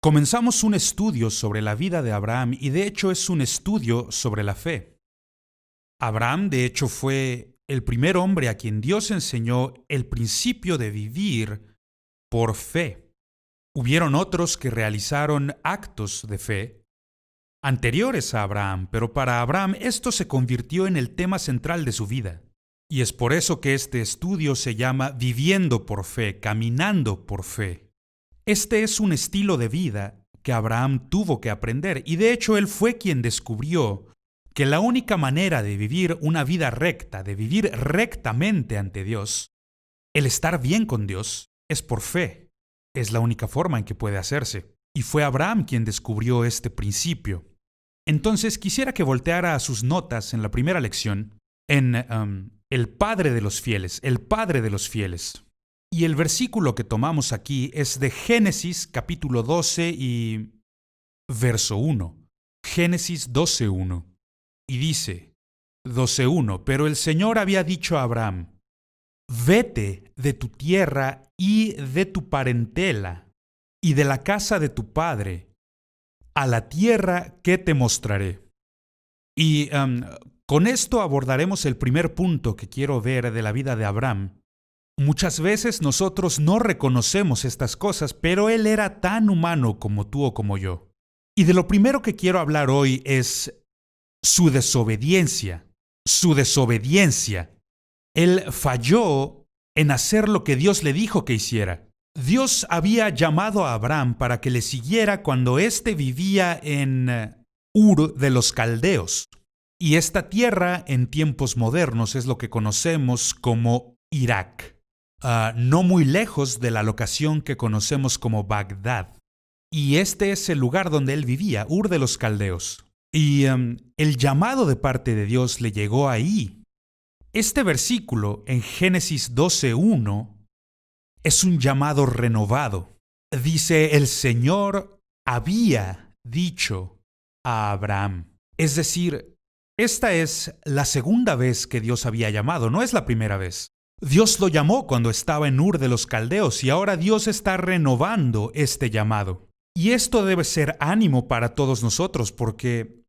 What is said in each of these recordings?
Comenzamos un estudio sobre la vida de Abraham y de hecho es un estudio sobre la fe. Abraham de hecho fue el primer hombre a quien Dios enseñó el principio de vivir por fe. Hubieron otros que realizaron actos de fe anteriores a Abraham, pero para Abraham esto se convirtió en el tema central de su vida. Y es por eso que este estudio se llama Viviendo por Fe, Caminando por Fe. Este es un estilo de vida que Abraham tuvo que aprender y de hecho él fue quien descubrió que la única manera de vivir una vida recta, de vivir rectamente ante Dios, el estar bien con Dios, es por fe. Es la única forma en que puede hacerse. Y fue Abraham quien descubrió este principio. Entonces quisiera que volteara a sus notas en la primera lección en el Padre de los fieles, el Padre de los fieles. Y el versículo que tomamos aquí es de Génesis capítulo 12 y verso 1. Génesis 12:1. Y dice, 12:1, pero el Señor había dicho a Abraham, vete de tu tierra y de tu parentela y de la casa de tu padre a la tierra que te mostraré. Y con esto abordaremos el primer punto que quiero ver de la vida de Abraham. Muchas veces nosotros no reconocemos estas cosas, pero él era tan humano como tú o como yo. Y de lo primero que quiero hablar hoy es su desobediencia. Su desobediencia. Él falló en hacer lo que Dios le dijo que hiciera. Dios había llamado a Abraham para que le siguiera cuando éste vivía en Ur de los Caldeos. Y esta tierra en tiempos modernos es lo que conocemos como Irak. No muy lejos de la locación que conocemos como Bagdad. Y este es el lugar donde él vivía, Ur de los Caldeos. Y el llamado de parte de Dios le llegó ahí. Este versículo en Génesis 12:1 es un llamado renovado. Dice, el Señor había dicho a Abraham. Es decir, esta es la segunda vez que Dios había llamado, no es la primera vez. Dios lo llamó cuando estaba en Ur de los Caldeos y ahora Dios está renovando este llamado. Y esto debe ser ánimo para todos nosotros porque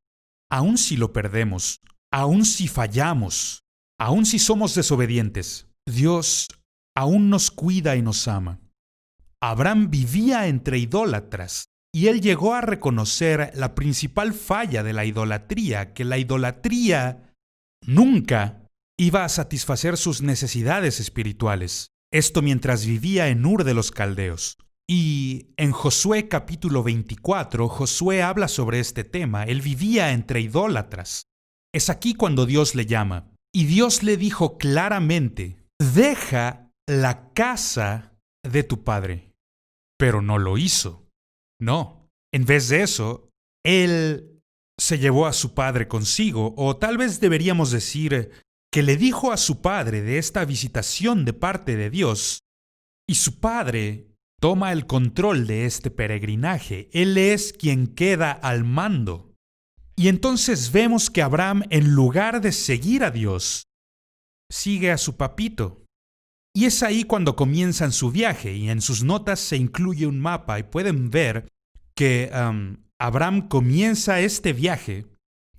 aun si lo perdemos, aun si fallamos, aun si somos desobedientes, Dios aún nos cuida y nos ama. Abraham vivía entre idólatras y él llegó a reconocer la principal falla de la idolatría, que la idolatría nunca iba a satisfacer sus necesidades espirituales. Esto mientras vivía en Ur de los Caldeos. Y en Josué capítulo 24, Josué habla sobre este tema. Él vivía entre idólatras. Es aquí cuando Dios le llama. Y Dios le dijo claramente, deja la casa de tu padre. Pero no lo hizo. No. En vez de eso, él se llevó a su padre consigo, o tal vez deberíamos decir que le dijo a su padre de esta visitación de parte de Dios, y su padre toma el control de este peregrinaje. Él es quien queda al mando. Y entonces vemos que Abraham, en lugar de seguir a Dios, sigue a su papito. Y es ahí cuando comienzan su viaje, y en sus notas se incluye un mapa, y pueden ver que Abraham comienza este viaje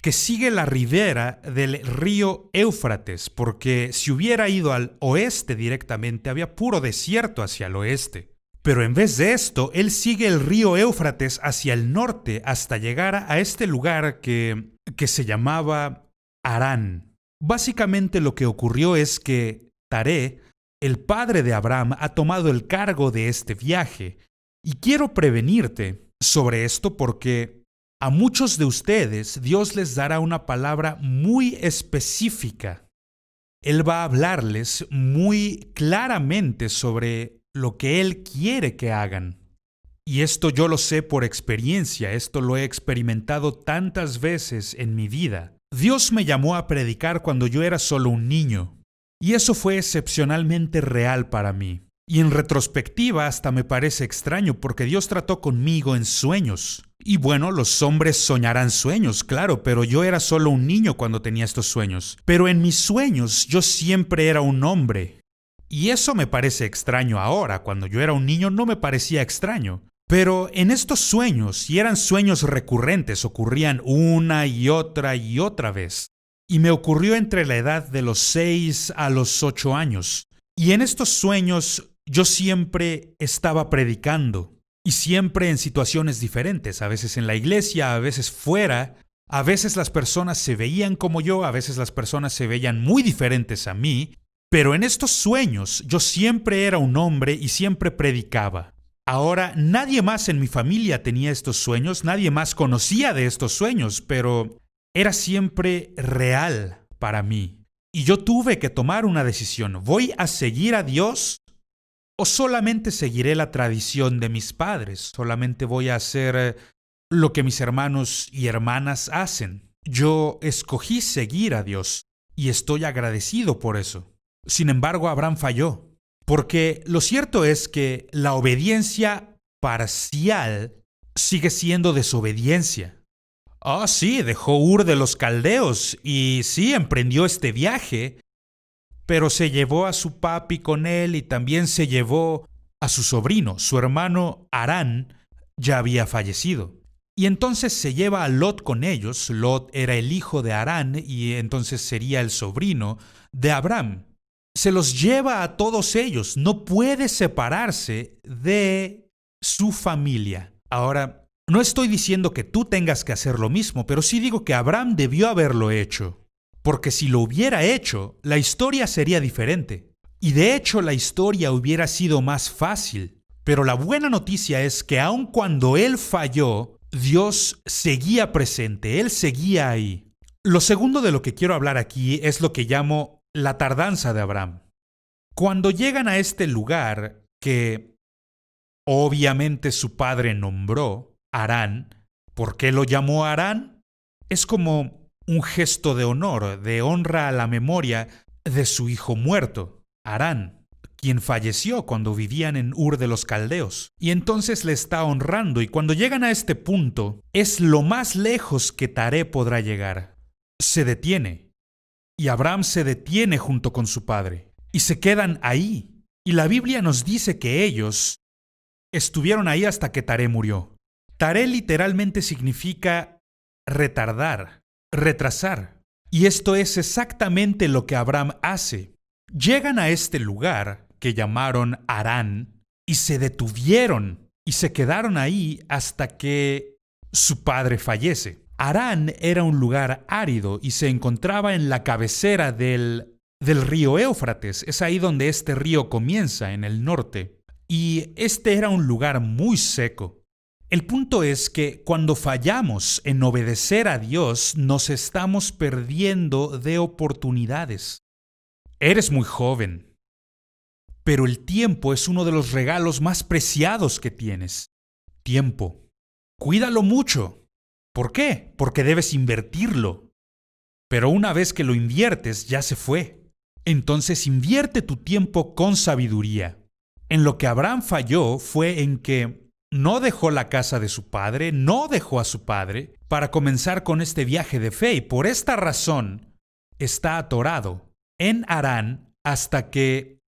que sigue la ribera del río Éufrates, porque si hubiera ido al oeste directamente, había puro desierto hacia el oeste. Pero en vez de esto, él sigue el río Éufrates hacia el norte hasta llegar a este lugar que se llamaba Harán. Básicamente lo que ocurrió es que Taré, el padre de Abraham, ha tomado el cargo de este viaje. Y quiero prevenirte sobre esto porque a muchos de ustedes Dios les dará una palabra muy específica. Él va a hablarles muy claramente sobre lo que Él quiere que hagan. Y esto yo lo sé por experiencia, esto lo he experimentado tantas veces en mi vida. Dios me llamó a predicar cuando yo era solo un niño. Y eso fue excepcionalmente real para mí. Y en retrospectiva hasta me parece extraño porque Dios trató conmigo en sueños. Y bueno, los hombres soñarán sueños, claro, pero yo era solo un niño cuando tenía estos sueños. Pero en mis sueños yo siempre era un hombre. Y eso me parece extraño ahora, cuando yo era un niño no me parecía extraño. Pero en estos sueños, y eran sueños recurrentes, ocurrían una y otra vez. Y me ocurrió entre la edad de los 6 a los 8 años. Y en estos sueños yo siempre estaba predicando. Y siempre en situaciones diferentes, a veces en la iglesia, a veces fuera. A veces las personas se veían como yo, a veces las personas se veían muy diferentes a mí. Pero en estos sueños yo siempre era un hombre y siempre predicaba. Ahora, nadie más en mi familia tenía estos sueños, nadie más conocía de estos sueños, pero era siempre real para mí. Y yo tuve que tomar una decisión. ¿Voy a seguir a Dios o solamente seguiré la tradición de mis padres? ¿Solamente voy a hacer lo que mis hermanos y hermanas hacen? Yo escogí seguir a Dios y estoy agradecido por eso. Sin embargo, Abraham falló. Porque lo cierto es que la obediencia parcial sigue siendo desobediencia. Sí, dejó Ur de los Caldeos y sí, emprendió este viaje, pero se llevó a su papi con él y también se llevó a su sobrino. Su hermano Harán ya había fallecido. Y entonces se lleva a Lot con ellos. Lot era el hijo de Harán y entonces sería el sobrino de Abraham. Se los lleva a todos ellos, no puede separarse de su familia. Ahora, no estoy diciendo que tú tengas que hacer lo mismo, pero sí digo que Abraham debió haberlo hecho, porque si lo hubiera hecho, la historia sería diferente. Y de hecho, la historia hubiera sido más fácil. Pero la buena noticia es que aun cuando él falló, Dios seguía presente, él seguía ahí. Lo segundo de lo que quiero hablar aquí es lo que llamo la tardanza de Abraham. Cuando llegan a este lugar que obviamente su padre nombró, Harán, ¿por qué lo llamó Harán? Es como un gesto de honor, de honra a la memoria de su hijo muerto, Harán, quien falleció cuando vivían en Ur de los Caldeos. Y entonces le está honrando, y cuando llegan a este punto, es lo más lejos que Taré podrá llegar. Se detiene. Y Abraham se detiene junto con su padre y se quedan ahí. Y la Biblia nos dice que ellos estuvieron ahí hasta que Taré murió. Taré literalmente significa retardar, retrasar. Y esto es exactamente lo que Abraham hace. Llegan a este lugar que llamaron Harán y se detuvieron y se quedaron ahí hasta que su padre fallece. Harán era un lugar árido y se encontraba en la cabecera del río Éufrates. Es ahí donde este río comienza, en el norte. Y este era un lugar muy seco. El punto es que cuando fallamos en obedecer a Dios, nos estamos perdiendo de oportunidades. Eres muy joven, pero el tiempo es uno de los regalos más preciados que tienes. Tiempo. Cuídalo mucho. ¿Por qué? Porque debes invertirlo. Pero una vez que lo inviertes, ya se fue. Entonces invierte tu tiempo con sabiduría. En lo que Abraham falló fue en que no dejó la casa de su padre, no dejó a su padre para comenzar con este viaje de fe. Y por esta razón está atorado en Harán hasta que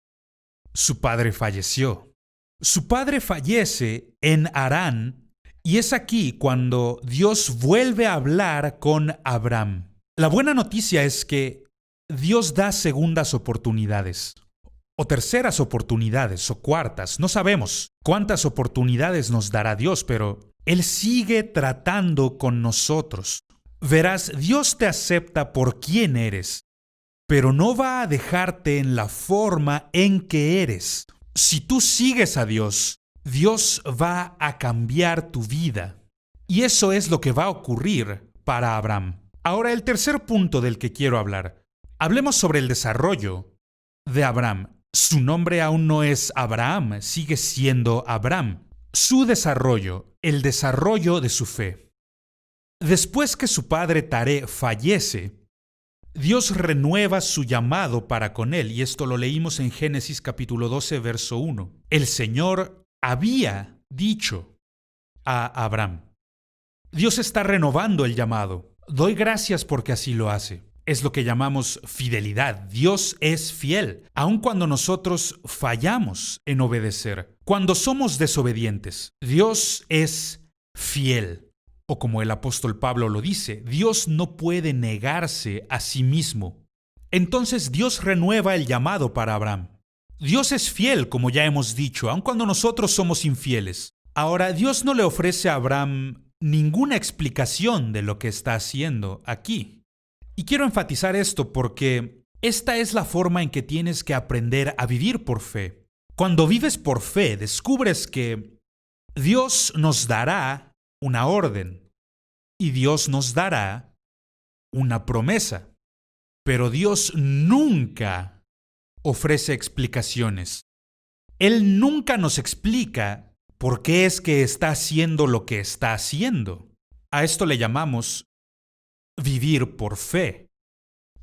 su padre falleció. Su padre fallece en Harán. Y es aquí cuando Dios vuelve a hablar con Abraham. La buena noticia es que Dios da segundas oportunidades, o terceras oportunidades, o cuartas. No sabemos cuántas oportunidades nos dará Dios, pero Él sigue tratando con nosotros. Verás, Dios te acepta por quien eres, pero no va a dejarte en la forma en que eres. Si tú sigues a Dios, Dios va a cambiar tu vida. Y eso es lo que va a ocurrir para Abraham. Ahora, el tercer punto del que quiero hablar. Hablemos sobre el desarrollo de Abraham. Su nombre aún no es Abraham, sigue siendo Abraham. Su desarrollo, el desarrollo de su fe. Después que su padre Taré fallece, Dios renueva su llamado para con él, y esto lo leímos en Génesis capítulo 12, verso 1. El Señor había dicho a Abraham. Dios está renovando el llamado. Doy gracias porque así lo hace. es lo que llamamos fidelidad. Dios es fiel, aun cuando nosotros fallamos en obedecer. Cuando somos desobedientes, Dios es fiel. O como el apóstol Pablo lo dice, Dios no puede negarse a sí mismo. Entonces Dios renueva el llamado para Abraham. Dios es fiel, como ya hemos dicho, aun cuando nosotros somos infieles. Ahora, Dios no le ofrece a Abraham ninguna explicación de lo que está haciendo aquí. Y quiero enfatizar esto porque esta es la forma en que tienes que aprender a vivir por fe. Cuando vives por fe, descubres que Dios nos dará una orden y Dios nos dará una promesa. Pero Dios nunca ofrece explicaciones. Él nunca nos explica por qué es que está haciendo lo que está haciendo. A esto le llamamos vivir por fe.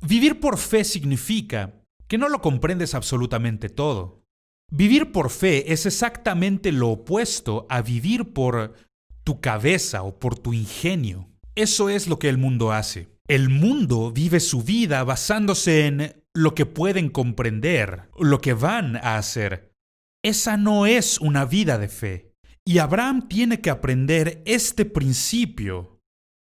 Vivir por fe significa que no lo comprendes absolutamente todo. Vivir por fe es exactamente lo opuesto a vivir por tu cabeza o por tu ingenio. Eso es lo que el mundo hace. El mundo vive su vida basándose en lo que pueden comprender, lo que van a hacer. Esa no es una vida de fe. Y Abraham tiene que aprender este principio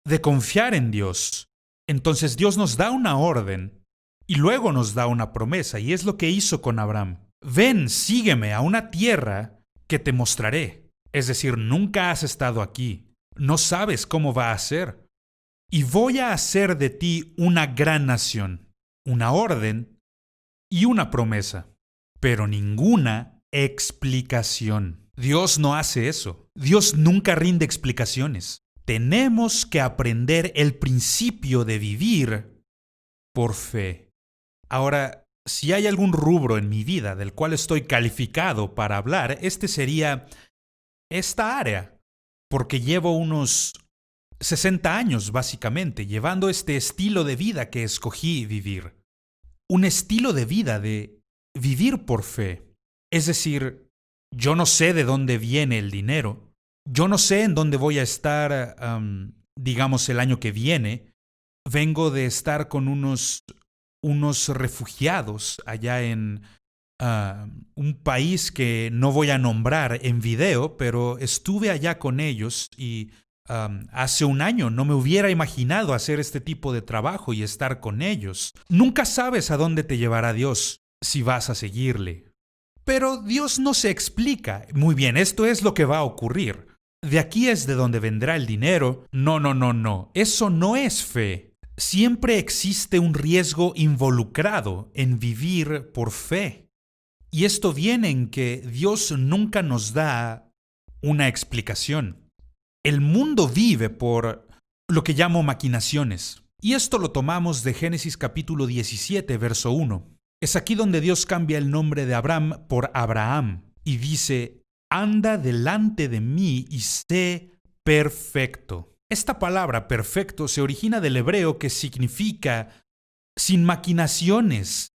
de confiar en Dios. Entonces Dios nos da una orden y luego nos da una promesa, y es lo que hizo con Abraham. Ven, sígueme a una tierra que te mostraré. Es decir, nunca has estado aquí, no sabes cómo va a ser. Y voy a hacer de ti una gran nación, una orden y una promesa, pero ninguna explicación. Dios no hace eso. Dios nunca rinde explicaciones. Tenemos que aprender el principio de vivir por fe. Ahora, si hay algún rubro en mi vida del cual estoy calificado para hablar, este sería esta área, porque llevo unos 60 años básicamente llevando este estilo de vida que escogí vivir. Un estilo de vida de vivir por fe. Es decir, yo no sé de dónde viene el dinero. Yo no sé en dónde voy a estar, digamos, el año que viene. Vengo de estar con unos refugiados allá en un país que no voy a nombrar en video, pero estuve allá con ellos y hace un año no me hubiera imaginado hacer este tipo de trabajo y estar con ellos. Nunca sabes a dónde te llevará Dios si vas a seguirle. Pero Dios no se explica. Muy bien, esto es lo que va a ocurrir. De aquí es de donde vendrá el dinero. No. Eso no es fe. Siempre existe un riesgo involucrado en vivir por fe. Y esto viene en que Dios nunca nos da una explicación. El mundo vive por lo que llamo maquinaciones. Y esto lo tomamos de Génesis capítulo 17, verso 1. Es aquí donde Dios cambia el nombre de Abraham por Abraham y dice: anda delante de mí y sé perfecto. Esta palabra perfecto se origina del hebreo que significa sin maquinaciones.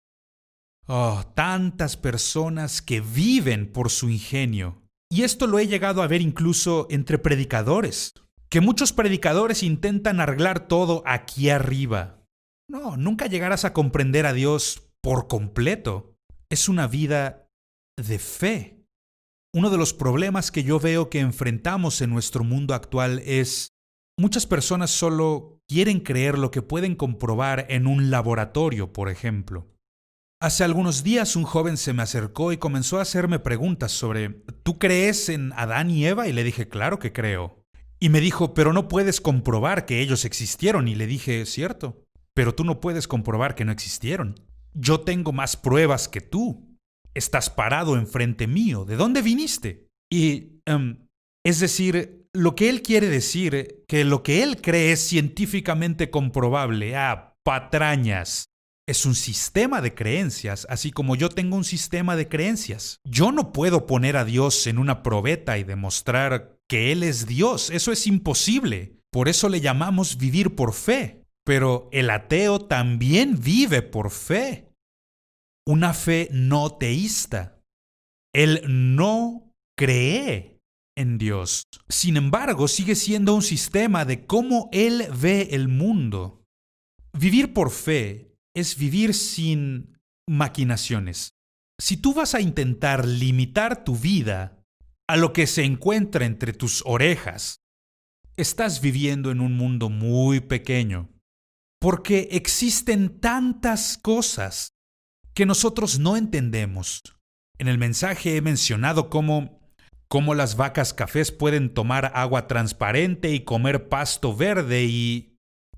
Oh, tantas personas que viven por su ingenio. Y esto lo he llegado a ver incluso entre predicadores, que muchos predicadores intentan arreglar todo aquí arriba. No, nunca llegarás a comprender a Dios por completo. Es una vida de fe. Uno de los problemas que yo veo que enfrentamos en nuestro mundo actual es muchas personas solo quieren creer lo que pueden comprobar en un laboratorio, por ejemplo. Hace algunos días un joven se me acercó y comenzó a hacerme preguntas sobre ¿tú crees en Adán y Eva? Y le dije, claro que creo. Y me dijo, pero no puedes comprobar que ellos existieron. Y le dije, cierto, pero tú no puedes comprobar que no existieron. Yo tengo más pruebas que tú. Estás parado enfrente mío. ¿De dónde viniste? Y, es decir, lo que él quiere decir, que lo que él cree es científicamente comprobable. Patrañas. Es un sistema de creencias, así como yo tengo un sistema de creencias. Yo no puedo poner a Dios en una probeta y demostrar que Él es Dios. Eso es imposible. Por eso le llamamos vivir por fe. Pero el ateo también vive por fe. Una fe no teísta. Él no cree en Dios. Sin embargo, sigue siendo un sistema de cómo Él ve el mundo. Vivir por fe es vivir sin maquinaciones. Si tú vas a intentar limitar tu vida a lo que se encuentra entre tus orejas, estás viviendo en un mundo muy pequeño, porque existen tantas cosas que nosotros no entendemos. En el mensaje he mencionado cómo las vacas cafés pueden tomar agua transparente y comer pasto verde y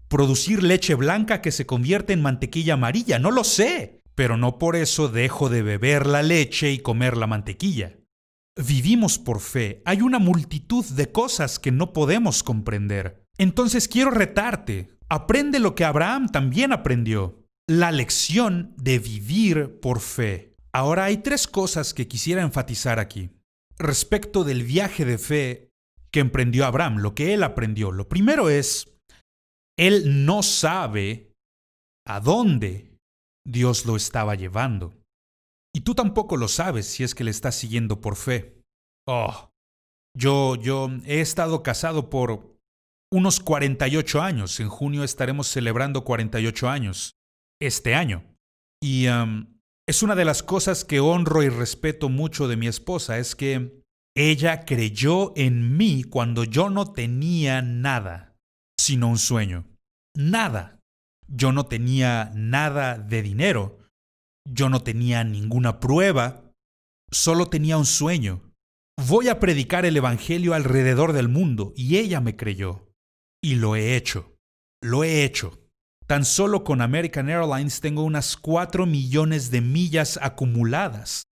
producir leche blanca que se convierte en mantequilla amarilla. No lo sé, pero no por eso dejo de beber la leche y comer la mantequilla. Vivimos por fe. Hay una multitud de cosas que no podemos comprender. Entonces quiero retarte. Aprende lo que Abraham también aprendió. La lección de vivir por fe. Ahora hay 3 cosas que quisiera enfatizar aquí. Respecto del viaje de fe que emprendió Abraham, lo que él aprendió. Lo primero es, él no sabe a dónde Dios lo estaba llevando. Y tú tampoco lo sabes si es que le estás siguiendo por fe. Yo he estado casado por unos 48 años. En junio estaremos celebrando 48 años. Este año. Y es una de las cosas que honro y respeto mucho de mi esposa, es que ella creyó en mí cuando yo no tenía nada, sino un sueño. Nada. Yo no tenía nada de dinero. Yo no tenía ninguna prueba. Solo tenía un sueño. Voy a predicar el evangelio alrededor del mundo, y ella me creyó. Y lo he hecho. Lo he hecho. Tan solo con American Airlines tengo unas 4 millones de millas acumuladas.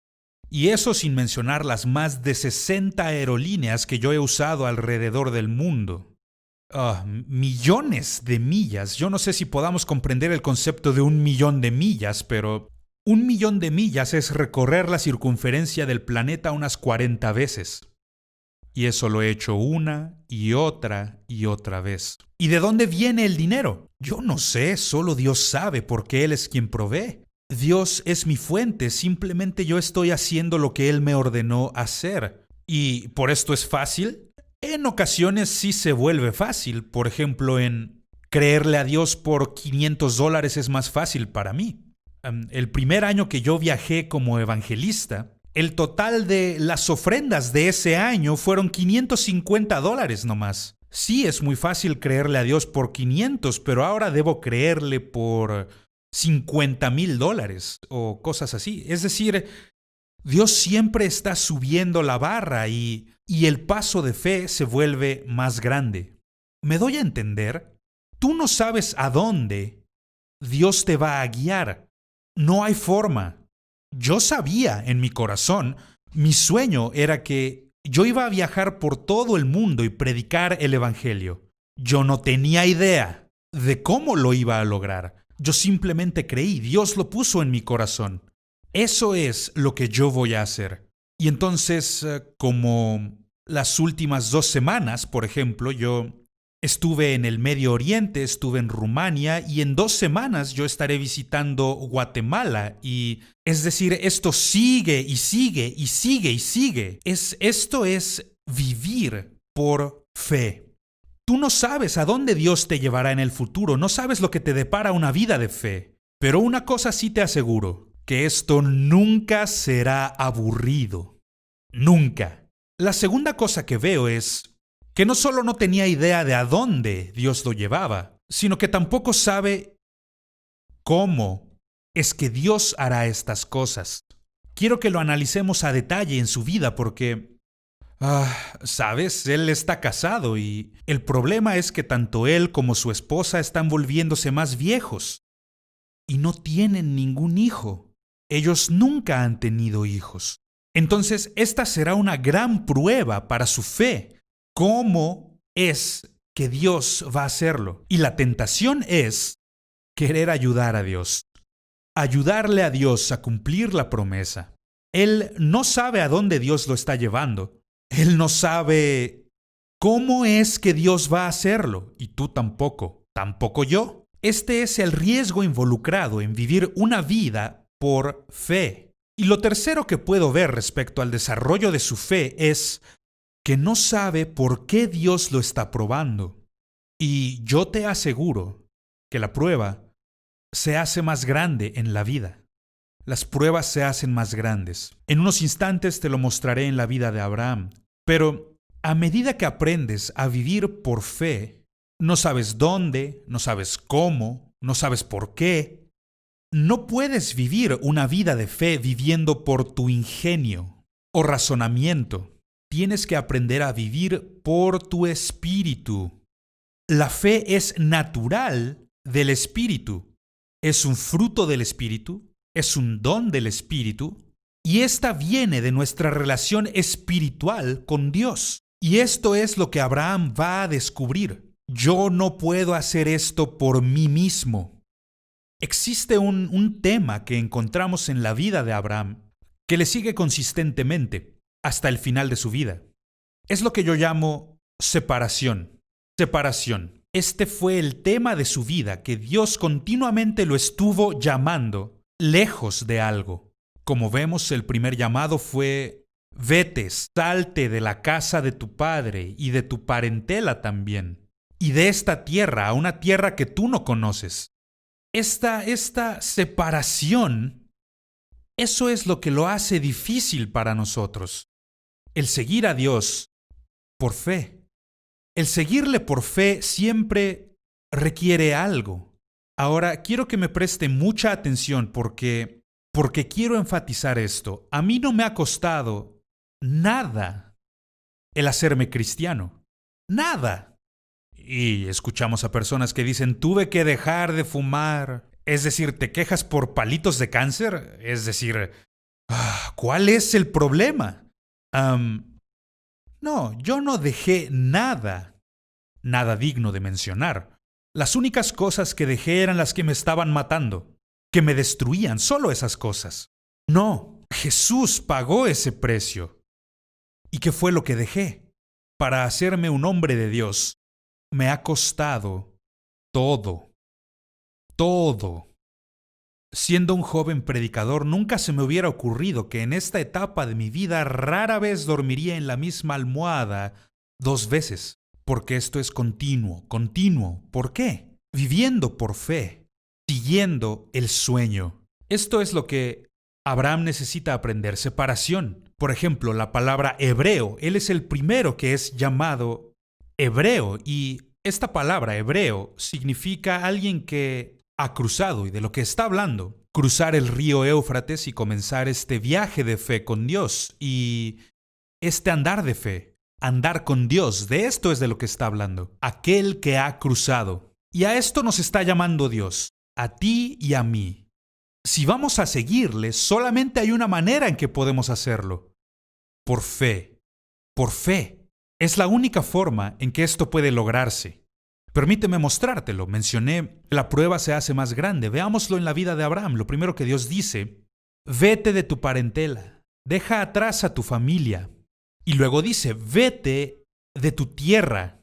Y eso sin mencionar las más de 60 aerolíneas que yo he usado alrededor del mundo. Millones de millas. Yo no sé si podamos comprender el concepto de 1 millón de millas, pero 1 millón de millas es recorrer la circunferencia del planeta unas 40 veces. Y eso lo he hecho una y otra vez. ¿Y de dónde viene el dinero? Yo no sé, solo Dios sabe, porque Él es quien provee. Dios es mi fuente, simplemente yo estoy haciendo lo que Él me ordenó hacer. ¿Y por esto es fácil? En ocasiones sí se vuelve fácil. Por ejemplo, en creerle a Dios por $500 es más fácil para mí. El primer año que yo viajé como evangelista, el total de las ofrendas de ese año fueron $550 nomás. Sí, es muy fácil creerle a Dios por 500, pero ahora debo creerle por $50,000 o cosas así. Es decir, Dios siempre está subiendo la barra y el paso de fe se vuelve más grande. ¿Me doy a entender? Tú no sabes a dónde Dios te va a guiar. No hay forma. Yo sabía en mi corazón, mi sueño era que yo iba a viajar por todo el mundo y predicar el evangelio. Yo no tenía idea de cómo lo iba a lograr. Yo simplemente creí, Dios lo puso en mi corazón. Eso es lo que yo voy a hacer. Y entonces, como las últimas 2 semanas, por ejemplo, yo estuve en el Medio Oriente, estuve en Rumania y en 2 semanas yo estaré visitando Guatemala. Y es decir, esto sigue y sigue y sigue y sigue. Esto es vivir por fe. Tú no sabes a dónde Dios te llevará en el futuro, no sabes lo que te depara una vida de fe. Pero una cosa sí te aseguro, que esto nunca será aburrido. Nunca. La segunda cosa que veo es que no solo no tenía idea de a dónde Dios lo llevaba, sino que tampoco sabe cómo es que Dios hará estas cosas. Quiero que lo analicemos a detalle en su vida porque, ¿sabes? Él está casado y el problema es que tanto él como su esposa están volviéndose más viejos y no tienen ningún hijo. Ellos nunca han tenido hijos. Entonces, esta será una gran prueba para su fe. ¿Cómo es que Dios va a hacerlo? Y la tentación es querer ayudar a Dios. Ayudarle a Dios a cumplir la promesa. Él no sabe a dónde Dios lo está llevando. Él no sabe cómo es que Dios va a hacerlo. Y tú tampoco. Tampoco yo. Este es el riesgo involucrado en vivir una vida por fe. Y lo tercero que puedo ver respecto al desarrollo de su fe es que no sabe por qué Dios lo está probando. Y yo te aseguro que la prueba se hace más grande en la vida. Las pruebas se hacen más grandes. En unos instantes te lo mostraré en la vida de Abraham. Pero a medida que aprendes a vivir por fe, no sabes dónde, no sabes cómo, no sabes por qué. No puedes vivir una vida de fe viviendo por tu ingenio o razonamiento. Tienes que aprender a vivir por tu espíritu. La fe es natural del espíritu. Es un fruto del espíritu, es un don del espíritu, y esta viene de nuestra relación espiritual con Dios. Y esto es lo que Abraham va a descubrir. Yo no puedo hacer esto por mí mismo. Existe un tema que encontramos en la vida de Abraham que le sigue consistentemente hasta el final de su vida. Es lo que yo llamo separación. Separación. Este fue el tema de su vida que Dios continuamente lo estuvo llamando lejos de algo. Como vemos, el primer llamado fue: vete, salte de la casa de tu padre y de tu parentela también, y de esta tierra a una tierra que tú no conoces. Esta separación, eso es lo que lo hace difícil para nosotros. El seguir a Dios por fe. El seguirle por fe siempre requiere algo. Ahora, quiero que me preste mucha atención porque quiero enfatizar esto. A mí no me ha costado nada el hacerme cristiano. Nada. Y escuchamos a personas que dicen: tuve que dejar de fumar. Es decir, ¿te quejas por palitos de cáncer? Es decir, ¿cuál es el problema? No, yo no dejé nada digno de mencionar. Las únicas cosas que dejé eran las que me estaban matando, que me destruían, solo esas cosas. No, Jesús pagó ese precio. ¿Y qué fue lo que dejé? Para hacerme un hombre de Dios, me ha costado todo. Todo. Siendo un joven predicador, nunca se me hubiera ocurrido que en esta etapa de mi vida rara vez dormiría en la misma almohada 2 veces. Porque esto es continuo, continuo. ¿Por qué? Viviendo por fe, siguiendo el sueño. Esto es lo que Abraham necesita aprender: separación. Por ejemplo, la palabra hebreo. Él es el primero que es llamado hebreo, y esta palabra hebreo significa alguien que ha cruzado, y de lo que está hablando: cruzar el río Éufrates y comenzar este viaje de fe con Dios, y este andar de fe. Andar con Dios, de esto es de lo que está hablando. Aquel que ha cruzado. Y a esto nos está llamando Dios, a ti y a mí. Si vamos a seguirle, solamente hay una manera en que podemos hacerlo: por fe. Por fe. Es la única forma en que esto puede lograrse. Permíteme mostrártelo. Mencioné, la prueba se hace más grande. Veámoslo en la vida de Abraham. Lo primero que Dios dice: vete de tu parentela, deja atrás a tu familia. Y luego dice: vete de tu tierra,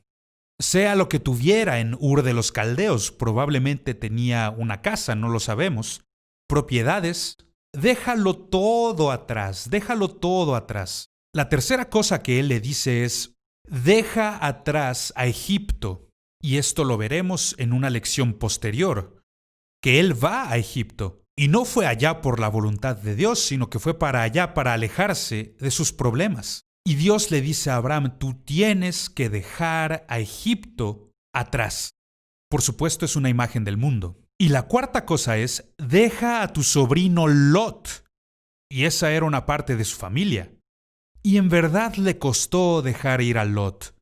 sea lo que tuviera en Ur de los Caldeos. Probablemente tenía una casa, no lo sabemos. Propiedades. Déjalo todo atrás, déjalo todo atrás. La tercera cosa que él le dice es: deja atrás a Egipto. Y esto lo veremos en una lección posterior, que él va a Egipto. Y no fue allá por la voluntad de Dios, sino que fue para allá para alejarse de sus problemas. Y Dios le dice a Abraham: tú tienes que dejar a Egipto atrás. Por supuesto, es una imagen del mundo. Y la cuarta cosa es: deja a tu sobrino Lot. Y esa era una parte de su familia. Y en verdad le costó dejar ir a Lot.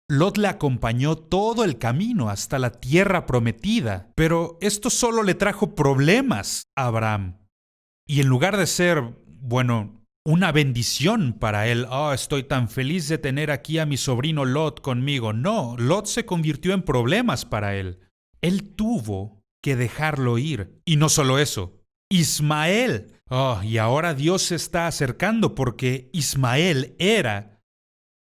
Lot le acompañó todo el camino hasta la tierra prometida, pero esto solo le trajo problemas a Abraham. Y en lugar de ser, una bendición para él: estoy tan feliz de tener aquí a mi sobrino Lot conmigo. No, Lot se convirtió en problemas para él. Él tuvo que dejarlo ir. Y no solo eso, Ismael. Y ahora Dios se está acercando porque Ismael era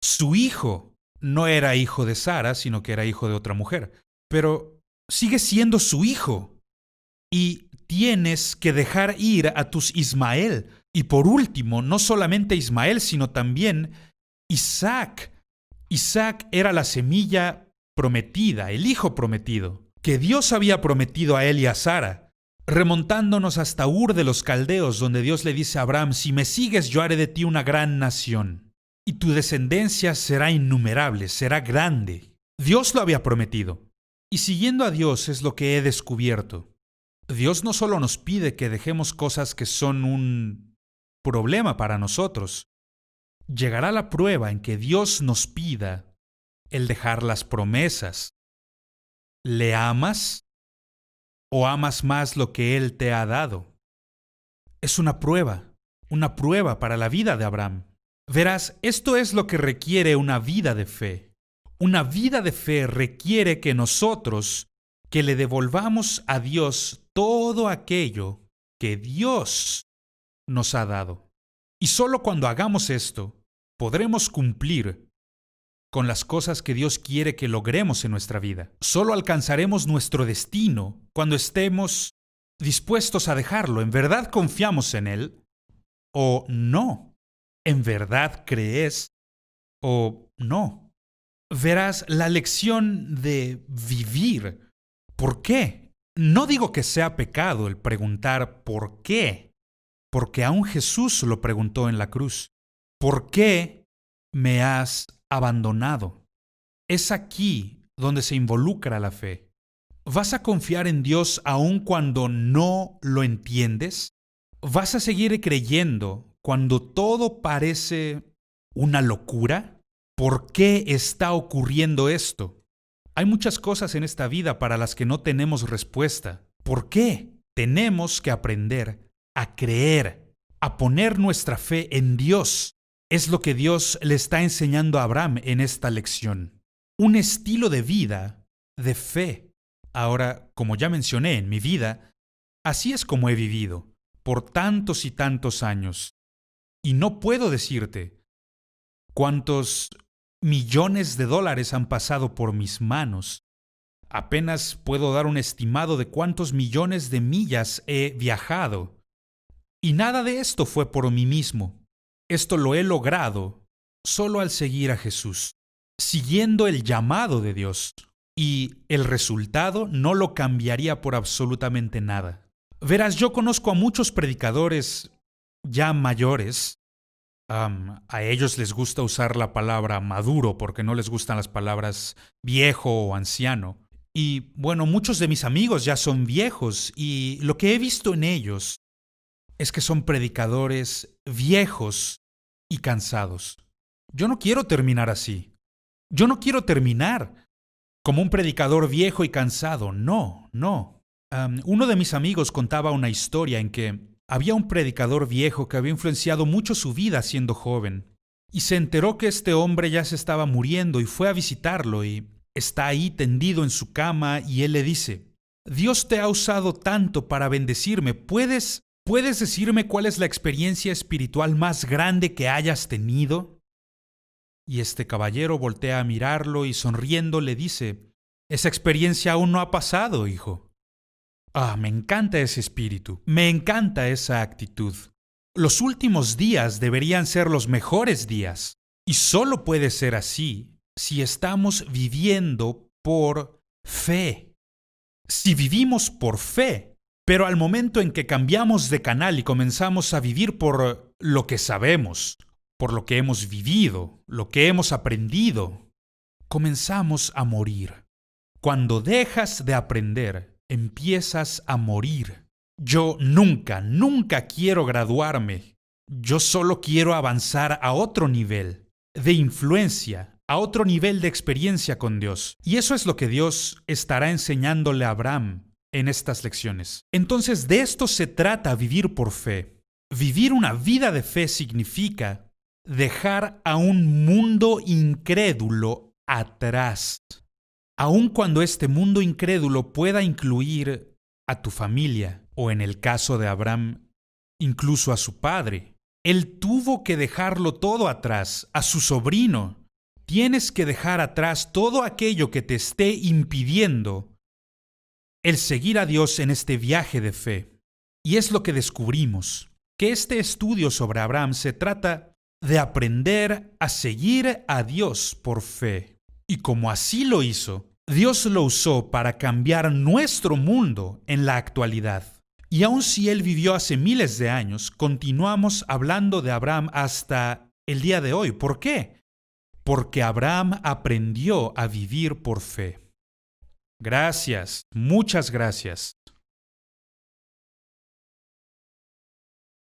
su hijo. No era hijo de Sara, sino que era hijo de otra mujer. Pero sigue siendo su hijo. Y tienes que dejar ir a tus Ismael. Y por último, no solamente Ismael, sino también Isaac. Isaac era la semilla prometida, el hijo prometido, que Dios había prometido a él y a Sara. remontándonos hasta Ur de los Caldeos, donde Dios le dice a Abraham: si me sigues, yo haré de ti una gran nación, y tu descendencia será innumerable, será grande. Dios lo había prometido. Y siguiendo a Dios es lo que he descubierto. Dios no solo nos pide que dejemos cosas que son un problema para nosotros. Llegará la prueba en que Dios nos pida el dejar las promesas. ¿Le amas o amas más lo que Él te ha dado? Es una prueba para la vida de Abraham. Verás, esto es lo que requiere una vida de fe. Una vida de fe requiere que nosotros, que le devolvamos a Dios todo aquello que Dios nos ha dado. Y solo cuando hagamos esto, podremos cumplir con las cosas que Dios quiere que logremos en nuestra vida. Solo alcanzaremos nuestro destino cuando estemos dispuestos a dejarlo. ¿En verdad confiamos en Él o no? ¿En verdad crees o no? Verás, la lección de vivir. ¿Por qué? No digo que sea pecado el preguntar ¿por qué? Porque aún Jesús lo preguntó en la cruz. ¿Por qué me has abandonado? Es aquí donde se involucra la fe. ¿Vas a confiar en Dios aun cuando no lo entiendes? ¿Vas a seguir creyendo cuando todo parece una locura? ¿Por qué está ocurriendo esto? Hay muchas cosas en esta vida para las que no tenemos respuesta. ¿Por qué? Tenemos que aprender a creer, a poner nuestra fe en Dios. Es lo que Dios le está enseñando a Abraham en esta lección. Un estilo de vida, de fe. Ahora, como ya mencioné en mi vida, así es como he vivido, por tantos y tantos años. Y no puedo decirte cuántos millones de dólares han pasado por mis manos. Apenas puedo dar un estimado de cuántos millones de millas he viajado. Y nada de esto fue por mí mismo. Esto lo he logrado solo al seguir a Jesús, siguiendo el llamado de Dios. Y el resultado no lo cambiaría por absolutamente nada. Verás, yo conozco a muchos predicadores ya mayores. A ellos les gusta usar la palabra maduro porque no les gustan las palabras viejo o anciano. Y bueno, muchos de mis amigos ya son viejos y lo que he visto en ellos es que son predicadores viejos y cansados. Yo no quiero terminar así. Yo no quiero terminar como un predicador viejo y cansado. No. Uno de mis amigos contaba una historia en que había un predicador viejo que había influenciado mucho su vida siendo joven. Y se enteró que este hombre ya se estaba muriendo y fue a visitarlo y está ahí tendido en su cama y él le dice: Dios te ha usado tanto para bendecirme. ¿Puedes decirme cuál es la experiencia espiritual más grande que hayas tenido? Y este caballero voltea a mirarlo y sonriendo le dice: esa experiencia aún no ha pasado, hijo. Me encanta ese espíritu, me encanta esa actitud. Los últimos días deberían ser los mejores días. Y solo puede ser así si estamos viviendo por fe. Si vivimos por fe, pero al momento en que cambiamos de canal y comenzamos a vivir por lo que sabemos, por lo que hemos vivido, lo que hemos aprendido, comenzamos a morir. Cuando dejas de aprender, empiezas a morir. Yo nunca quiero graduarme. Yo solo quiero avanzar a otro nivel de influencia, a otro nivel de experiencia con Dios. Y eso es lo que Dios estará enseñándole a Abraham en estas lecciones. Entonces, de esto se trata vivir por fe. Vivir una vida de fe significa dejar a un mundo incrédulo atrás. Aun cuando este mundo incrédulo pueda incluir a tu familia, o en el caso de Abraham, incluso a su padre. Él tuvo que dejarlo todo atrás, a su sobrino. Tienes que dejar atrás todo aquello que te esté impidiendo el seguir a Dios en este viaje de fe. Y es lo que descubrimos, que este estudio sobre Abraham se trata de aprender a seguir a Dios por fe. Y como así lo hizo, Dios lo usó para cambiar nuestro mundo en la actualidad. Y aun si él vivió hace miles de años, continuamos hablando de Abraham hasta el día de hoy. ¿Por qué? Porque Abraham aprendió a vivir por fe. Gracias, muchas gracias.